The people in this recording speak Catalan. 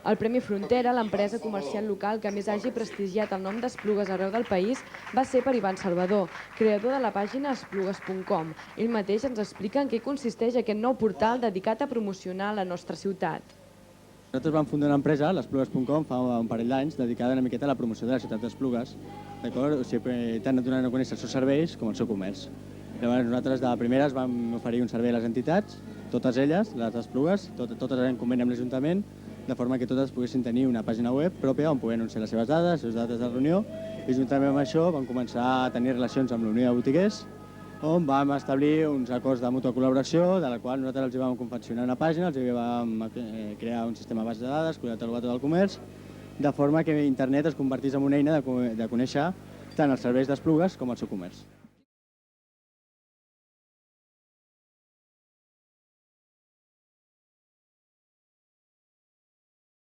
El Premi Frontera, l'empresa comercial local que més hagi prestigiat el nom d'Esplugues arreu del país, va ser per Ivan Salvador, creador de la pàgina esplugues.com. Ell mateix ens explica en què consisteix aquest nou portal dedicat a promocionar la nostra ciutat. Nosaltres vam fundar una empresa, l'Esplugues.com, fa un parell d'anys, dedicada una miqueta a la promoció de la ciutat d'Esplugues, d'acord? O sigui, tant donant a conèixer els seus serveis com el seu comerç. Llavors nosaltres de primeres vam oferir un servei a les entitats, totes elles, les d'Esplugues, totes eren conveni amb l'Ajuntament, de forma que totes poguessin tenir una pàgina web pròpia on poder anunciar les seves dades de reunió, i juntament amb això vam començar a tenir relacions amb la Unió de Botiguers, on vam establir uns acords de mútua col·laboració, de la qual nosaltres els vam confeccionar una pàgina, els vam crear un sistema de base de dades, catalogat del comerç, de forma que internet es convertís en una eina de conèixer tant els serveis d'Esplugues com el seu comerç.